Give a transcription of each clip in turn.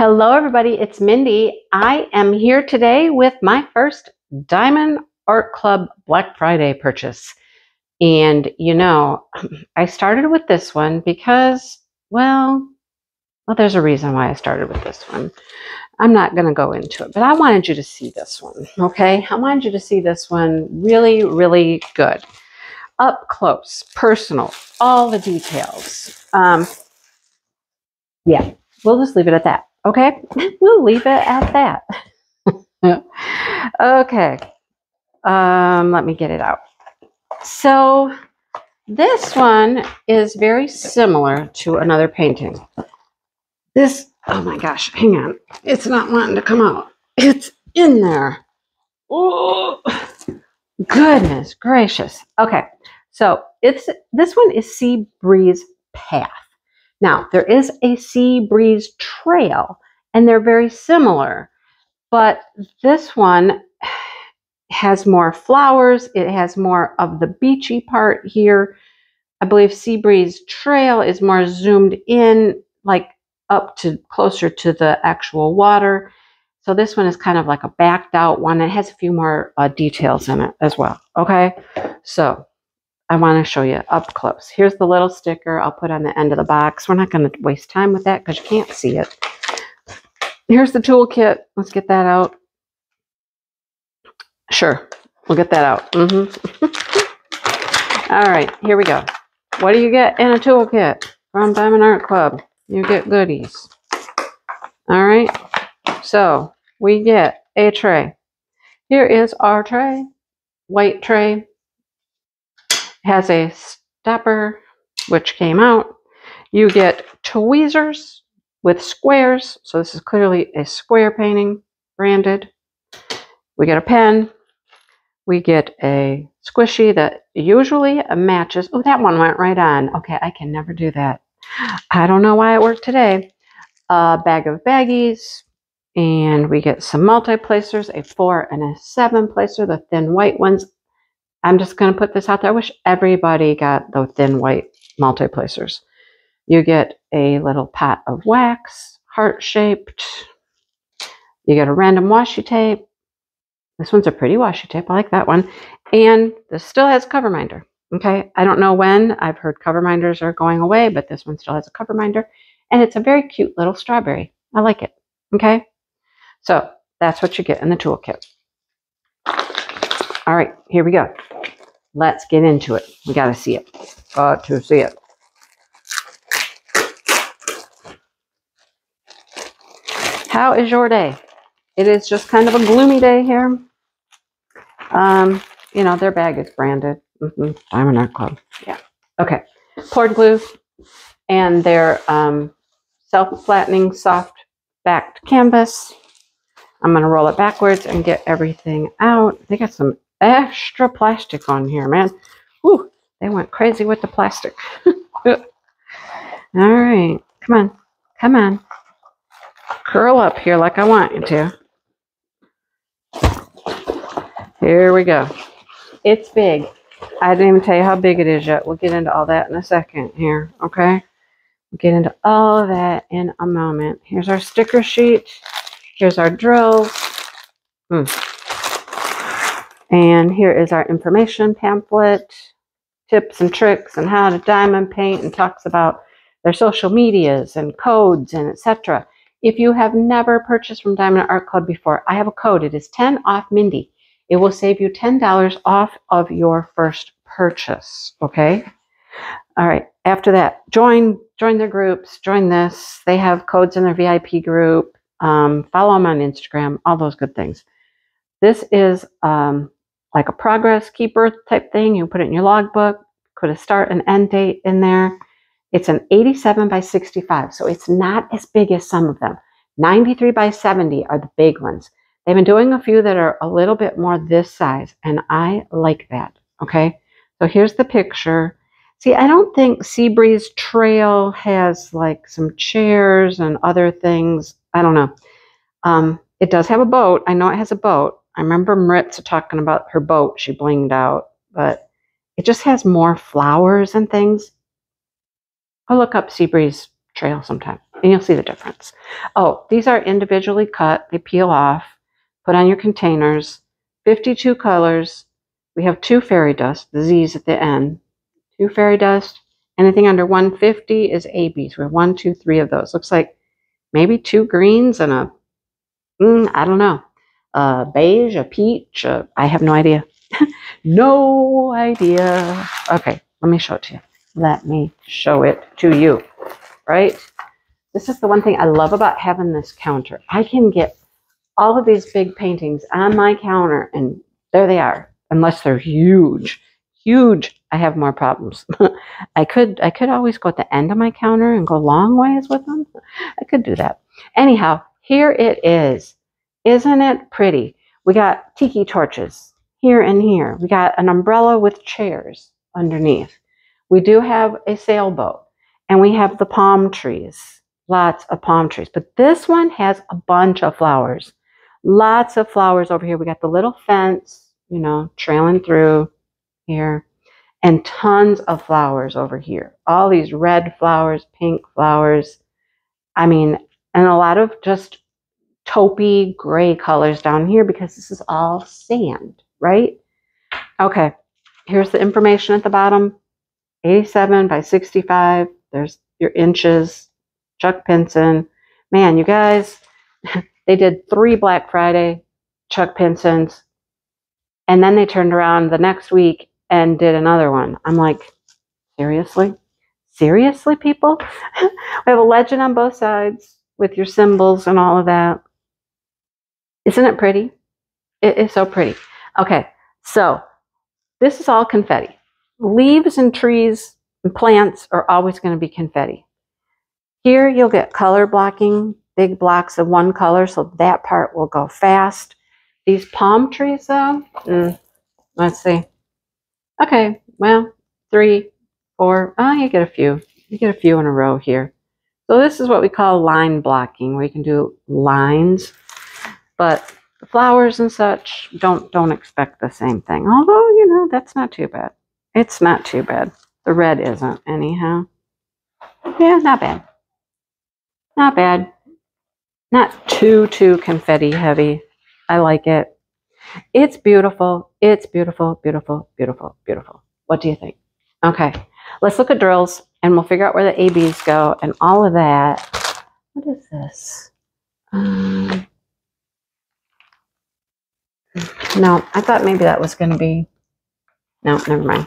Hello everybody, it's Mindy. I am here today with my first Diamond Art Club Black Friday purchase. And I started with this one because, well, there's a reason why I started with this one. I'm not going to go into it, but I wanted you to see this one, okay? I wanted you to see this one really, really good. Up close, personal, all the details. Yeah, we'll just leave it at that. Okay, we'll leave it at that. Okay, let me get it out. So this one is very similar to another painting. This, oh my gosh, hang on. It's not wanting to come out. It's in there. Oh, goodness gracious. Okay, so this one is Sea Breeze Path. Now, there is a Sea Breeze Trail, and they're very similar, but this one has more flowers. It has more of the beachy part here. I believe Sea Breeze Trail is more zoomed in, like up to closer to the actual water. So this one is kind of like a backed out one. It has a few more details in it as well. Okay, so I want to show you up close. Here's the little sticker I'll put on the end of the box. We're not going to waste time with that because you can't see it. Here's the toolkit. Let's get that out. Sure, we'll get that out. All right, here we go. What do you get in a toolkit from Diamond Art Club? You get goodies. All right, so we get a tray. Here is our tray, white tray. Has a stopper, which came out. You get tweezers with squares. So this is clearly a square painting, branded. We get a pen. We get a squishy that usually matches. Oh, that one went right on. Okay, I can never do that. I don't know why it worked today. A bag of baggies. And we get some multi-placers, a 4 and a 7 placer, the thin white ones. I'm just going to put this out there. I wish everybody got the thin white multi-placers. You get a little pot of wax, heart-shaped. You get a random washi tape. This one's a pretty washi tape. I like that one. And this still has cover minder. Okay, I don't know when. I've heard cover minders are going away, but this one still has a cover minder. And it's a very cute little strawberry. I like it. Okay, so that's what you get in the toolkit. All right, here we go. Let's get into it. We got to see it. Got to see it. How is your day? It is just kind of a gloomy day here. Their bag is branded. Diamond Art Club. Yeah. Okay. Poured glue and their self-flattening, soft-backed canvas. I'm going to roll it backwards and get everything out. They got some extra plastic on here, man. Whew, they went crazy with the plastic. All right, come on. Curl up here like I want you to. Here we go. It's big. I didn't even tell you how big it is yet. We'll get into all that in a second here, okay? We'll get into all of that in a moment. Here's our sticker sheet. Here's our drills. And here is our information pamphlet, tips and tricks and how to diamond paint, and talks about their social medias and codes and etc. If you have never purchased from Diamond Art Club before, I have a code. It is 10 off Mindy. It will save you $10 off of your first purchase. Okay. All right. After that, join their groups. Join this. They have codes in their VIP group. Follow them on Instagram. All those good things. This is like a progress keeper type thing. You put it in your logbook, put a start and end date in there. It's an 87 by 65, so it's not as big as some of them. 93 by 70 are the big ones. They've been doing a few that are a little bit more this size, and I like that, okay? So here's the picture. See, I don't think Sea Breeze Trail has like some chairs and other things. I don't know. It does have a boat. I know it has a boat. I remember Maritza talking about her boat. She blinged out, but it just has more flowers and things. I'll look up Sea Breeze Trail sometime. and you'll see the difference. Oh, these are individually cut. They peel off, put on your containers. 52 colors. We have 2 fairy dust, the Z's at the end. 2 fairy dust. Anything under 150 is ABs. We have 1, 2, 3 of those. Looks like maybe 2 greens and a, I don't know, a beige, a peach. I have no idea. No idea. Okay, let me show it to you. Let me show it to you, right? This is the one thing I love about having this counter. I can get all of these big paintings on my counter, and there they are. Unless they're huge, huge, I have more problems. I could always go at the end of my counter and go long ways with them. I could do that. Anyhow, here it is. Isn't it pretty? We got tiki torches here and here. We got an umbrella with chairs underneath. We do have a sailboat, and we have the palm trees. Lots of palm trees. But this one has a bunch of flowers. Lots of flowers over here. We got the little fence, you know, trailing through here. And tons of flowers over here. All these red flowers, pink flowers. I mean, and a lot of just taupey gray colors down here because this is all sand, right? Okay, here's the information at the bottom. 87 by 65. There's your inches. Chuck Pinson. Man, you guys, they did 3 Black Friday Chuck Pinsons. And then they turned around the next week and did another one. I'm like, seriously? Seriously, people? We have a legend on both sides with your symbols and all of that. Isn't it pretty? It is so pretty. Okay, so this is all confetti. Leaves and trees and plants are always going to be confetti. Here you'll get color blocking, big blocks of one color, so that part will go fast. These palm trees, though, let's see. Okay, well, 3, 4, you get a few. You get a few in a row here. So this is what we call line blocking, where you can do lines. But the flowers and such, don't expect the same thing. Although, you know, that's not too bad. It's not too bad. The red isn't, anyhow. Yeah, not bad. Not bad. Not too confetti heavy. I like it. It's beautiful. It's beautiful, beautiful, beautiful, beautiful. What do you think? Okay, let's look at drills, and we'll figure out where the ABs go and all of that. What is this? No, I thought maybe that was going to be... No, never mind.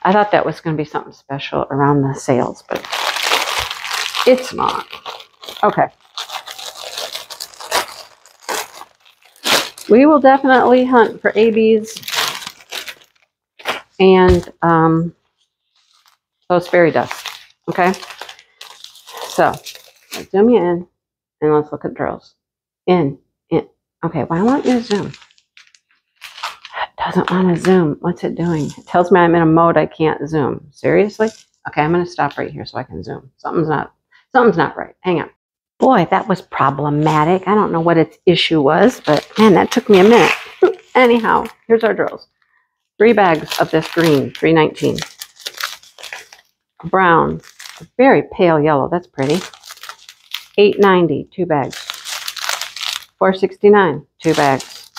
I thought that was going to be something special around the sales, but it's not. Okay. We will definitely hunt for ABs and those fairy dust. Okay. So let's zoom you in and let's look at drills. In. Okay. Why won't you zoom? It doesn't want to zoom. What's it doing? It tells me I'm in a mode I can't zoom. Seriously? Okay. I'm going to stop right here so I can zoom. Something's not right. Hang on. Boy, that was problematic. I don't know what its issue was, but man, that took me a minute. Anyhow, here's our drills. 3 bags of this green, $3.19. Brown, a very pale yellow. That's pretty. $8.90, 2 bags. $4.69, 2 bags.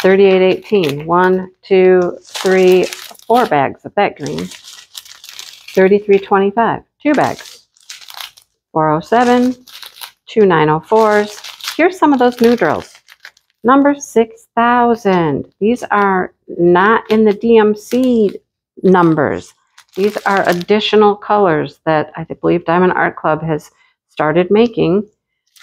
$38.18, 1, 2, 3, 4 bags of that green. $33.25, 2 bags. $4.07. 2 904s. Here's some of those new drills. Number 6,000. These are not in the DMC numbers. These are additional colors that I believe Diamond Art Club has started making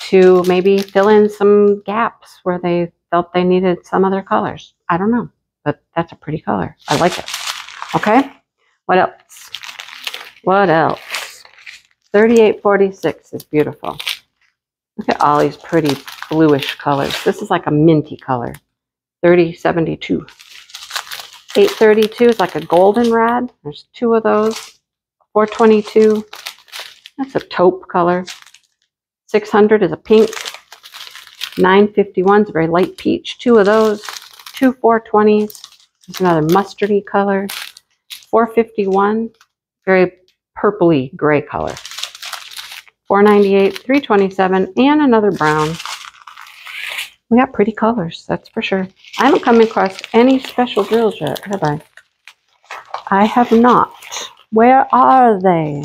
to maybe fill in some gaps where they felt they needed some other colors. I don't know, but that's a pretty color. I like it. Okay, what else? What else? 3846 is beautiful. Look at all these pretty bluish colors. This is like a minty color. 3072. 832 is like a goldenrod. There's 2 of those. 422. That's a taupe color. 600 is a pink. 951 is a very light peach. 2 of those. 2 420s. There's another mustardy color. 451, very purpley gray color. $4.98, $3.27, and another brown. We got pretty colors, that's for sure. I haven't come across any special drills yet, have I? I have not. Where are they?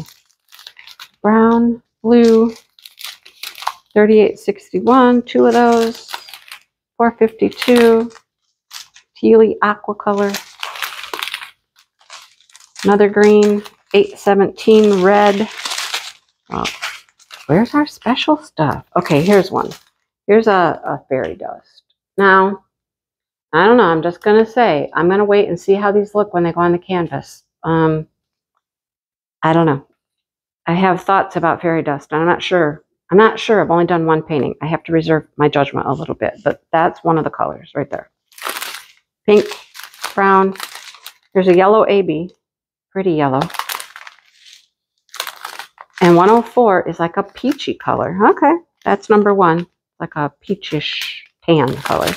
Brown, blue, $38.61, two of those, $4.52, tealy aqua color, another green, $8.17, red. Oh, where's our special stuff? Okay, here's one. Here's a fairy dust. Now, I don't know, I'm just going to say, I'm going to wait and see how these look when they go on the canvas. I don't know. I have thoughts about fairy dust, and I'm not sure. I've only done one painting. I have to reserve my judgment a little bit, but that's one of the colors right there. Pink, brown. There's a yellow AB, pretty yellow. And 104 is like a peachy color. Okay, that's number one, like a peachish tan color.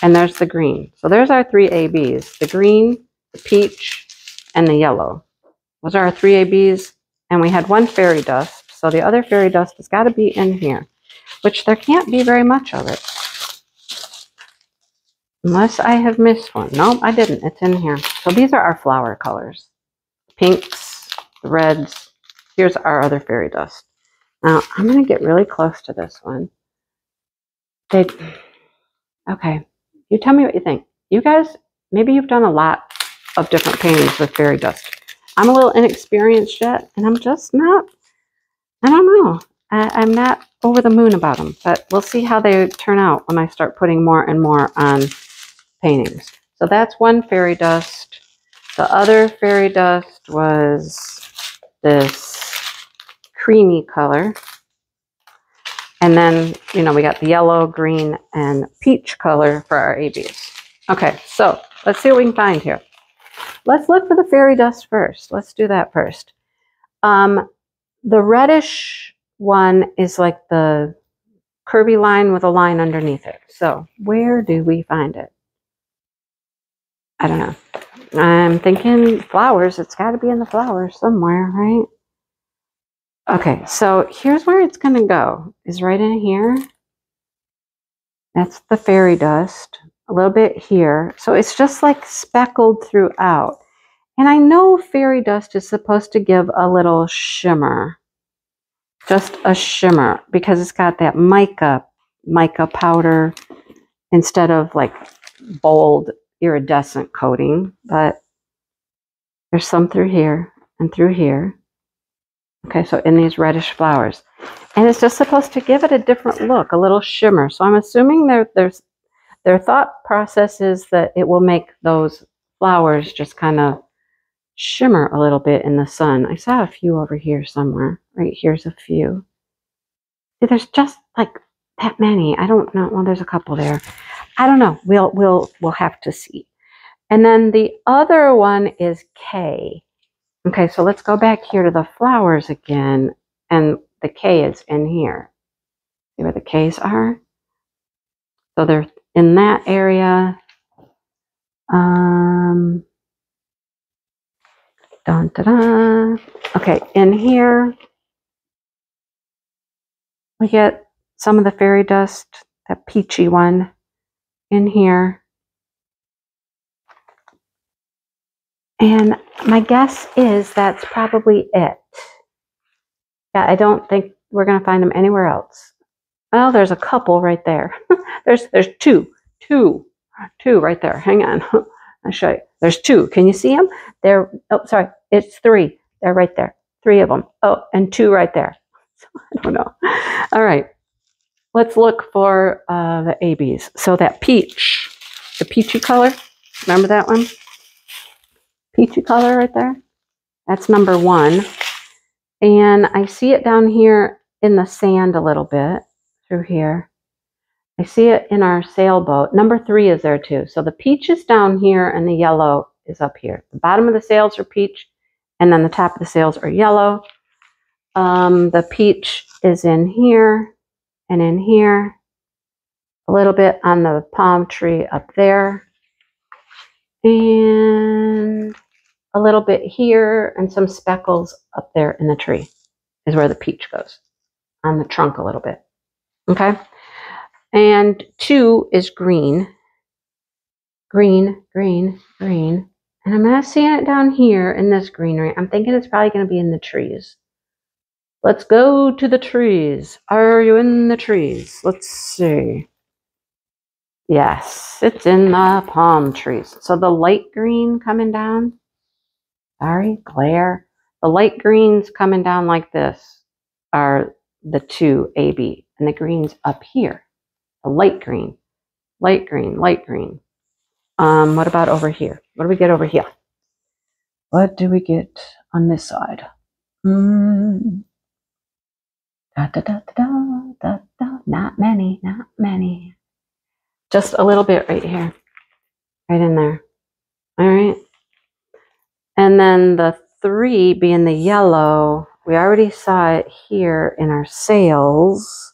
And there's the green. So there's our three ABs, the green, the peach, and the yellow. Those are our three ABs. And we had one fairy dust. So the other fairy dust has got to be in here, which there can't be very much of it. Unless I have missed one. No, I didn't. It's in here. So these are our flower colors. Pinks, the reds. Here's our other fairy dust. Now, I'm going to get really close to this one. Okay. You tell me what you think. You guys, maybe you've done a lot of different paintings with fairy dust. I'm a little inexperienced yet, and I'm just not, I don't know. I'm not over the moon about them, but we'll see how they turn out when I start putting more and more on paintings. So that's one fairy dust. The other fairy dust was this creamy color. And then, you know, we got the yellow, green, and peach color for our ABs. Okay, so let's see what we can find here. Let's look for the fairy dust first. Let's do that first. The reddish one is like the curvy line with a line underneath it. So where do we find it? I don't know. I'm thinking flowers. It's got to be in the flowers somewhere, right? Okay, so here's where it's going to go, is right in here. That's the fairy dust, a little bit here. So it's just like speckled throughout. And I know fairy dust is supposed to give a little shimmer, just a shimmer, because it's got that mica powder instead of like bold iridescent coating. But there's some through here and through here. Okay, so in these reddish flowers. And it's just supposed to give it a different look, a little shimmer. So I'm assuming their thought process is that it will make those flowers just kind of shimmer a little bit in the sun. I saw a few over here somewhere. Right here's a few. See, there's just like that many. I don't know. Well, there's a couple there. I don't know. We'll have to see. And then the other one is K. Okay, so let's go back here to the flowers again, and the K is in here. See where the K's are? So they're in that area. Dun, dun, dun. Okay, in here, we get some of the fairy dust, that peachy one in here. And my guess is that's probably it. Yeah, I don't think we're going to find them anywhere else. Well, there's a couple right there. there's two right there. Hang on. I'll show you. There's two. Can you see them? They're, oh, sorry. It's three. They're right there. Three of them. Oh, and two right there. So I don't know. All right. Let's look for the ABs. So that peach, the peachy color. Remember that one? Peachy color right there. That's number one. And I see it down here in the sand a little bit through here. I see it in our sailboat. Number 3 is there too. So the peach is down here and the yellow is up here. The bottom of the sails are peach and then the top of the sails are yellow. The peach is in here and in here. A little bit on the palm tree up there. And a little bit here and some speckles up there in the tree is where the peach goes. on the trunk a little bit. Okay. And 2 is green. Green, green, green. And I'm not seeing it down here in this greenery. I'm thinking it's probably going to be in the trees. Let's go to the trees. Are you in the trees? Let's see. Yes, it's in the palm trees. So the light green coming down. Sorry, glare. The light greens coming down like this are the 2 AB. And the greens up here. The light green, light green, light green. What about over here? What do we get over here? What do we get on this side? Da, da, da, da, da, da. Not many, not many. Just a little bit right here. Right in there. All right. And then the 3 being the yellow, we already saw it here in our sails.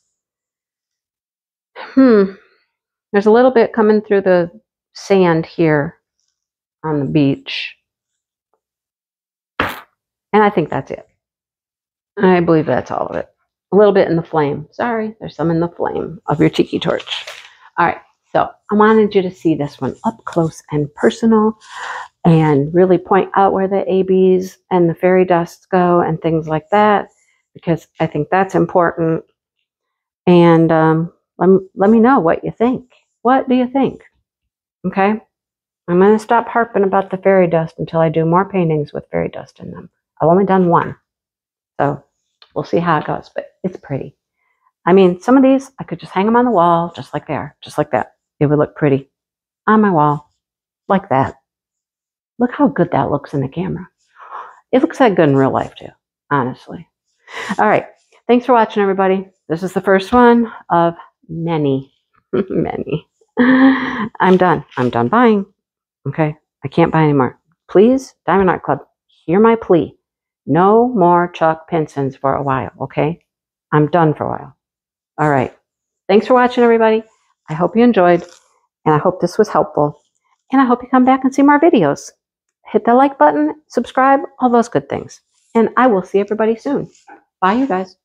There's a little bit coming through the sand here on the beach. And I think that's it. I believe that's all of it. A little bit in the flame. Sorry, there's some in the flame of your tiki torch. All right, so I wanted you to see this one up close and personal and really point out where the ABs and the fairy dusts go and things like that, because I think that's important. And let me know what you think. What do you think? Okay, I'm going to stop harping about the fairy dust until I do more paintings with fairy dust in them. I've only done one. So we'll see how it goes, but it's pretty. I mean, some of these, I could just hang them on the wall, just like they are, just like that. It would look pretty on my wall, like that. Look how good that looks in the camera. It looks that good in real life, too, honestly. All right. Thanks for watching, everybody. This is the first one of many, many. I'm done. I'm done buying. Okay? I can't buy anymore. Please, Diamond Art Club, hear my plea. No more chalk pencils for a while, okay? I'm done for a while. All right. Thanks for watching, everybody. I hope you enjoyed, and I hope this was helpful. And I hope you come back and see more videos. Hit the like button, subscribe, all those good things. And I will see everybody soon. Bye, you guys.